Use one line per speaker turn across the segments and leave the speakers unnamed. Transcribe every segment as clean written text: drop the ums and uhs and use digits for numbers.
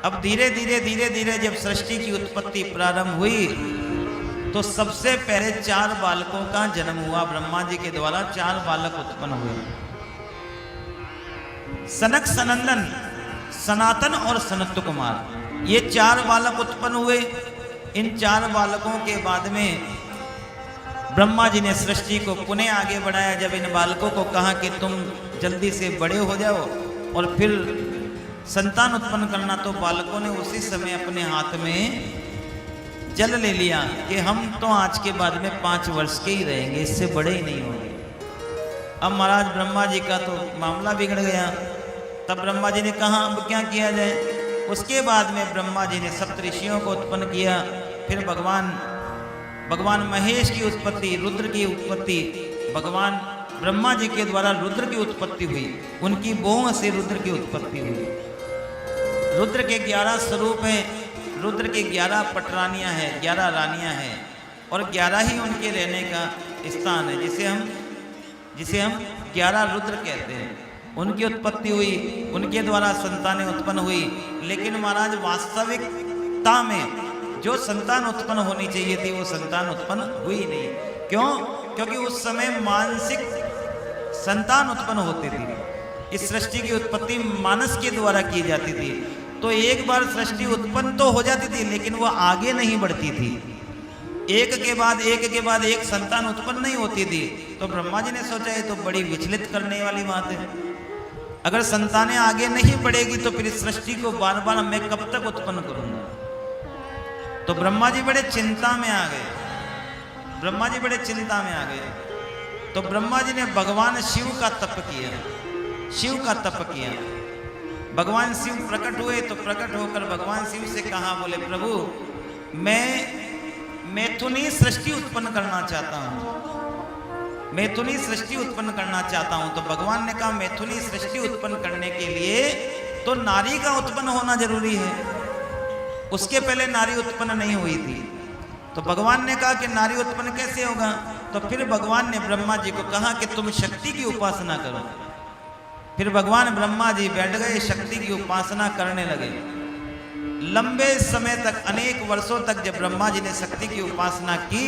अब धीरे धीरे जब सृष्टि की उत्पत्ति प्रारंभ हुई तो सबसे पहले 4 बालकों का जन्म हुआ। ब्रह्मा जी के द्वारा 4 बालक उत्पन्न हुए। सनक, सनंदन, सनातन और सनत कुमार, ये 4 बालक उत्पन्न हुए। इन 4 बालकों के बाद में ब्रह्मा जी ने सृष्टि को पुनः आगे बढ़ाया। जब इन बालकों को कहा कि तुम जल्दी से बड़े हो जाओ और फिर संतान उत्पन्न करना, तो बालकों ने उसी समय अपने हाथ में जल ले लिया कि हम तो आज के बाद में 5 वर्ष के ही रहेंगे, इससे बड़े ही नहीं होंगे। अब महाराज ब्रह्मा जी का तो मामला बिगड़ गया। तब ब्रह्मा जी ने कहा अब क्या किया जाए। उसके बाद में ब्रह्मा जी ने सप्तऋषियों को उत्पन्न किया। फिर भगवान महेश की उत्पत्ति, रुद्र की उत्पत्ति, भगवान ब्रह्मा जी के द्वारा रुद्र की उत्पत्ति हुई। उनकी बहुओं से रुद्र की उत्पत्ति हुई। रुद्र के 11 स्वरूप हैं। रुद्र की 11 पटरानियां हैं, 11 रानियां हैं और 11 ही उनके रहने का स्थान है, जिसे हम 11 रुद्र कहते हैं। उनकी उत्पत्ति हुई, उनके द्वारा संतानें उत्पन्न हुई। लेकिन महाराज वास्तविकता में जो संतान उत्पन्न होनी चाहिए थी वो संतान उत्पन्न हुई नहीं। क्यों? क्योंकि उस समय मानसिक संतान उत्पन्न होती थी। इस सृष्टि की उत्पत्ति मानस के द्वारा की जाती थी। तो एक बार सृष्टि उत्पन्न तो हो जाती थी लेकिन वह आगे नहीं बढ़ती थी। एक के बाद एक संतान उत्पन्न नहीं होती थी। तो ब्रह्मा जी ने सोचा ये तो बड़ी विचलित करने वाली बात है। अगर संतानें आगे नहीं बढ़ेगी तो फिर इस सृष्टि को बार बार मैं कब तक उत्पन्न करूंगा। तो ब्रह्मा जी बड़े चिंता में आ गए। तो ब्रह्मा जी ने भगवान शिव का तप किया। भगवान शिव प्रकट हुए। तो प्रकट होकर भगवान शिव से कहा, बोले प्रभु मैं मैथुनी सृष्टि उत्पन्न करना चाहता हूं। तो भगवान ने कहा मैथुनी सृष्टि उत्पन्न करने के लिए तो नारी का उत्पन्न होना जरूरी है। उसके पहले नारी उत्पन्न नहीं हुई थी। तो भगवान ने कहा कि नारी उत्पन्न कैसे होगा। तो फिर भगवान ने ब्रह्मा जी को कहा कि तुम शक्ति की उपासना करो। फिर भगवान ब्रह्मा जी बैठ गए, शक्ति की उपासना करने लगे। लंबे समय तक, अनेक वर्षों तक जब ब्रह्मा जी ने शक्ति की उपासना की,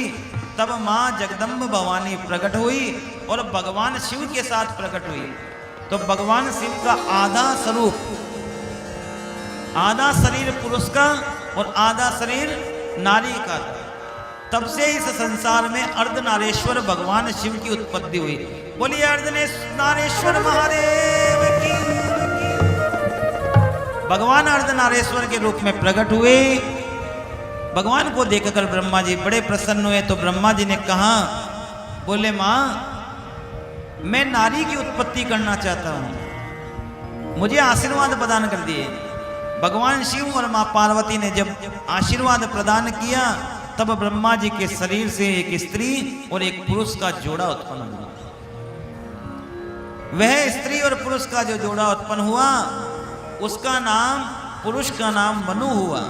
तब मां जगदम्ब भवानी प्रकट हुई और भगवान शिव के साथ प्रकट हुई। तो भगवान शिव का आधा स्वरूप, आधा शरीर पुरुष का और आधा शरीर नारी का था। तब से इस संसार में अर्धनारेश्वर भगवान शिव की उत्पत्ति हुई। बोलिए अर्धनारेश्वर महादेव की। भगवान अर्धनारेश्वर के रूप में प्रकट हुए। भगवान को देखकर ब्रह्मा जी बड़े प्रसन्न हुए। तो ब्रह्मा जी ने कहा, बोले मां मैं नारी की उत्पत्ति करना चाहता हूं, मुझे आशीर्वाद प्रदान कर दिए। भगवान शिव और मां पार्वती ने जब आशीर्वाद प्रदान किया तब ब्रह्मा जी के शरीर से एक स्त्री और एक पुरुष का जोड़ा उत्पन्न हुआ। वह स्त्री और पुरुष का जो जोड़ा उत्पन्न हुआ उसका नाम, पुरुष का नाम मनु हुआ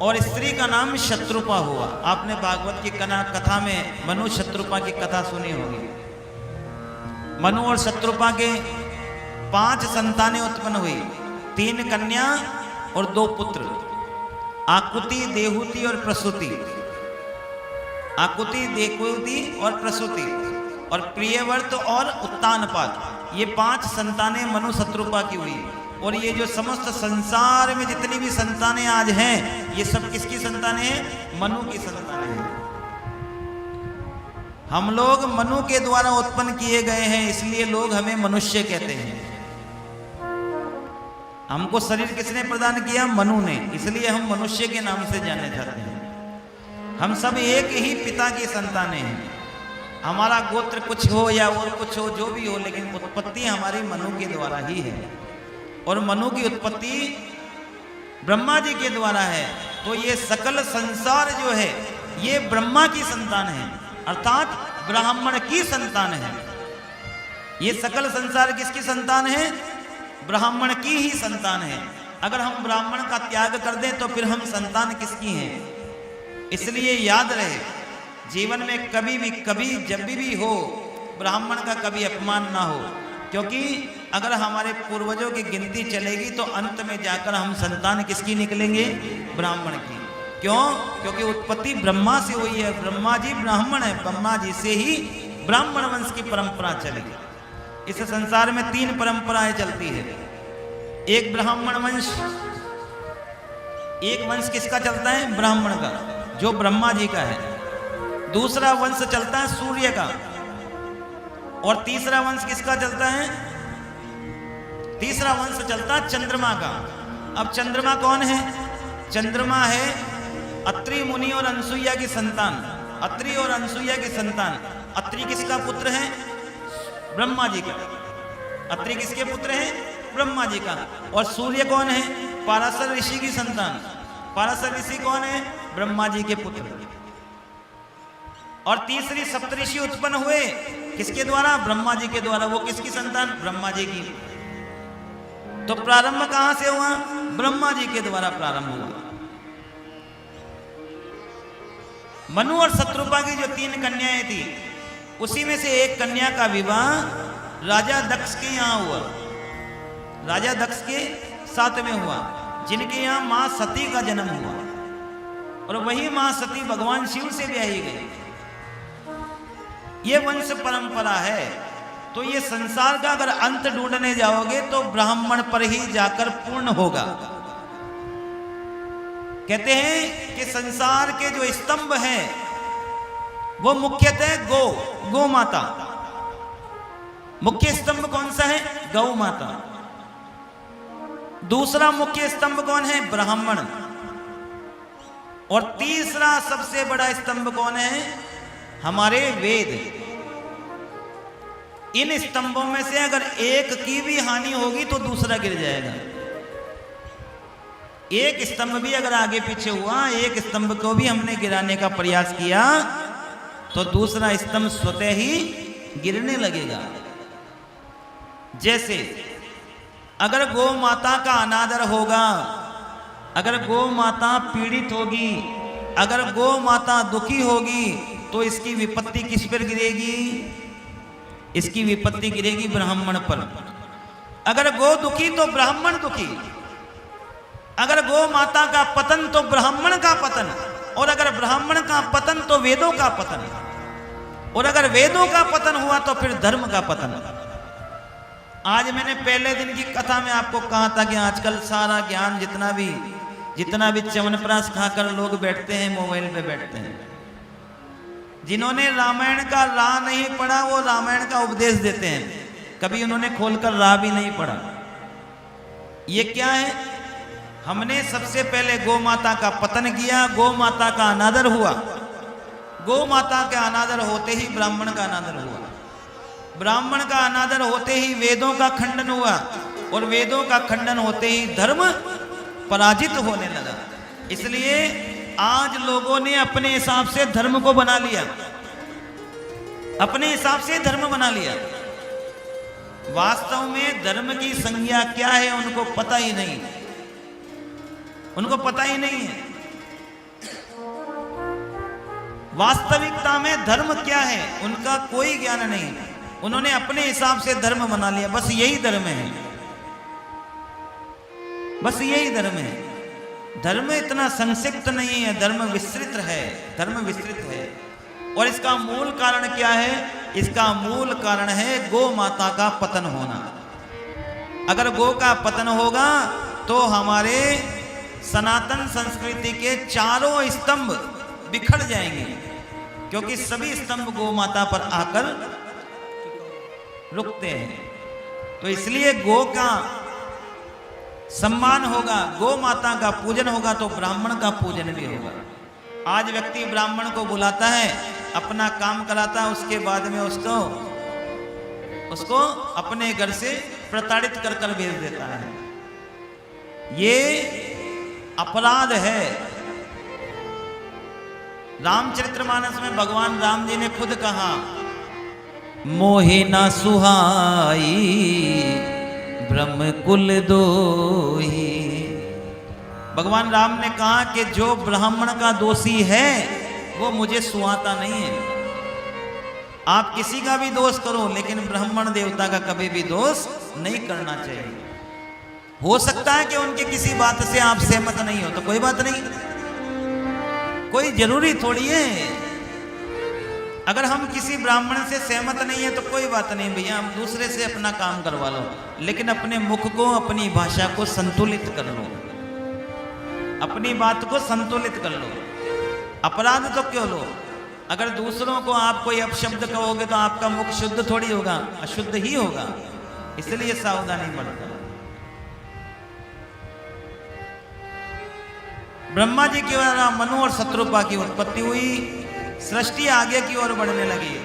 और स्त्री का नाम शत्रुपा हुआ। आपने भागवत की कथा में मनु शत्रुपा की कथा सुनी होगी। मनु और शत्रुपा के 5 संतानें उत्पन्न हुई, 3 कन्या और 2 पुत्र, आकुति, देहुति और प्रसूति। आकुति, देहुति और प्रसूति और प्रियव्रत और उत्तानपाद, ये 5 संतानें मनु शत्रुपा की हुई। और ये जो समस्त संसार में जितनी भी संतानें आज हैं, ये सब किसकी संतानें हैं? मनु की संतानें हैं। हम लोग मनु के द्वारा उत्पन्न किए गए हैं, इसलिए लोग हमें मनुष्य कहते हैं। हमको शरीर किसने प्रदान किया? मनु ने, इसलिए हम मनुष्य के नाम से जाने जाते हैं। हम सब एक ही पिता की संतानें हैं। हमारा गोत्र कुछ हो या और कुछ हो, जो भी हो, लेकिन उत्पत्ति हमारी मनु के द्वारा ही है। और मनु की उत्पत्ति ब्रह्मा जी के द्वारा है। तो ये सकल संसार जो है ये ब्रह्मा की संतान है, अर्थात ब्राह्मण की संतान है। ये सकल संसार किसकी संतान है? ब्राह्मण की ही संतान है। अगर हम ब्राह्मण का त्याग कर दें तो फिर हम संतान किसकी हैं? इसलिए याद रहे, जीवन में कभी जब भी हो, ब्राह्मण का कभी अपमान ना हो। क्योंकि अगर हमारे पूर्वजों की गिनती चलेगी तो अंत में जाकर हम संतान किसकी निकलेंगे? ब्राह्मण की। क्यों? क्योंकि उत्पत्ति ब्रह्मा से हुई है, ब्रह्मा जी ब्राह्मण है, ब्रह्मा जी से ही ब्राह्मण वंश की परंपरा चलेगी। इस संसार में 3 परंपराएं चलती है। एक ब्राह्मण वंश, एक वंश किसका चलता है? ब्राह्मण का, जो ब्रह्मा जी का है। दूसरा वंश चलता है सूर्य का, और तीसरा वंश किसका चलता है? तीसरा वंश चलता है चंद्रमा का। अब चंद्रमा कौन है? चंद्रमा है अत्रि मुनि और अनसुईया की संतान, अत्रि और अनसुईया की संतान। अत्रि किसका पुत्र है? ब्रह्मा जी का। अत्रि किसके पुत्र हैं? ब्रह्मा जी का। और सूर्य कौन है? पाराशर ऋषि की संतान। पाराशर ऋषि कौन है? ब्रह्मा जी के पुत्र। और तीसरी सप्तऋषि उत्पन्न हुए किसके द्वारा? ब्रह्मा जी के द्वारा। वो किसकी संतान? ब्रह्मा जी की। तो प्रारंभ कहां से हुआ? ब्रह्मा जी के द्वारा प्रारंभ हुआ। मनु और शत्रुपा की जो 3 कन्याएं थी, उसी में से एक कन्या का विवाह राजा दक्ष के यहां हुआ। राजा दक्ष के साथ में हुआ, जिनके यहां मां सती का जन्म हुआ। और वही मां सती भगवान शिव से ब्याही गई। ये वंश परंपरा है। तो ये संसार का अगर अंत ढूंढने जाओगे तो ब्राह्मण पर ही जाकर पूर्ण होगा। कहते हैं कि संसार के जो स्तंभ हैं वो मुख्यतः गौ माता। मुख्य स्तंभ कौन सा है? गौ माता। दूसरा मुख्य स्तंभ कौन है? ब्राह्मण। और तीसरा सबसे बड़ा स्तंभ कौन है? हमारे वेद। इन स्तंभों में से अगर एक की भी हानि होगी तो दूसरा गिर जाएगा। एक स्तंभ भी अगर आगे पीछे हुआ, एक स्तंभ को भी हमने गिराने का प्रयास किया तो दूसरा स्तंभ स्वतः ही गिरने लगेगा। जैसे अगर गौ माता का अनादर होगा, अगर गौ माता पीड़ित होगी, अगर गौ माता दुखी होगी तो इसकी विपत्ति किस पर गिरेगी? इसकी विपत्ति गिरेगी ब्राह्मण पर। अगर गौ दुखी तो ब्राह्मण दुखी। अगर गौ माता का पतन तो ब्राह्मण का पतन। और अगर ब्राह्मण का पतन तो वेदों का पतन। और अगर वेदों का पतन हुआ तो फिर धर्म का पतन। आज मैंने पहले दिन की कथा में आपको कहा था कि आजकल सारा ज्ञान जितना भी च्यवनप्राश खाकर लोग बैठते हैं, मोबाइल पे बैठते हैं। जिन्होंने रामायण का रा नहीं पढ़ा वो रामायण का उपदेश देते हैं, कभी उन्होंने खोलकर रा भी नहीं पढ़ा। ये क्या है? हमने सबसे पहले गौ माता का पतन किया, गौ माता का अनादर हुआ। गौ माता का अनादर होते ही ब्राह्मण का अनादर हुआ। ब्राह्मण का अनादर होते ही वेदों का खंडन हुआ। और वेदों का खंडन होते ही धर्म पराजित होने लगा। इसलिए आज लोगों ने अपने हिसाब से धर्म को बना लिया, अपने हिसाब से धर्म बना लिया। वास्तव में धर्म की संज्ञा क्या है उनको पता ही नहीं, उनको पता ही नहीं है। वास्तविकता में धर्म क्या है उनका कोई ज्ञान नहीं। उन्होंने अपने हिसाब से धर्म बना लिया। बस यही धर्म है, बस यही धर्म है। धर्म इतना संक्षिप्त नहीं है, धर्म विस्तृत है, धर्म विस्तृत है। और इसका मूल कारण क्या है? इसका मूल कारण है गौ माता का पतन होना। अगर गौ का पतन होगा तो हमारे सनातन संस्कृति के चारों स्तंभ बिखर जाएंगे, क्योंकि सभी स्तंभ गौ माता पर आकर रुकते हैं। तो इसलिए गौ का सम्मान होगा, गौ माता का पूजन होगा तो ब्राह्मण का पूजन भी होगा। आज व्यक्ति ब्राह्मण को बुलाता है, अपना काम कराता है, उसके बाद में उसको अपने घर से प्रताड़ित कर कर भेज देता है। ये अपराध है। रामचरितमानस में भगवान राम जी ने खुद कहा, मोहे ना सुहाई ब्रह्म कुल दोही। भगवान राम ने कहा कि जो ब्राह्मण का दोषी है वो मुझे सुहाता नहीं है। आप किसी का भी दोष करो, लेकिन ब्राह्मण देवता का कभी भी दोष नहीं करना चाहिए। हो सकता है कि उनकी किसी बात से आप सहमत नहीं हो, तो कोई बात नहीं, कोई जरूरी थोड़ी है। अगर हम किसी ब्राह्मण से सहमत नहीं है तो कोई बात नहीं भैया, हम दूसरे से अपना काम करवा लो, लेकिन अपने मुख को, अपनी भाषा को संतुलित कर लो, अपनी बात को संतुलित कर लो। अपराध तो क्यों लो? अगर दूसरों को आप कोई अपशब्द कहोगे तो आपका मुख शुद्ध थोड़ी होगा, अशुद्ध ही होगा। इसलिए सावधानी बरतो। ब्रह्मा जी के द्वारा मनु और शत्रुपा की उत्पत्ति हुई, सृष्टि आगे की ओर बढ़ने लगी।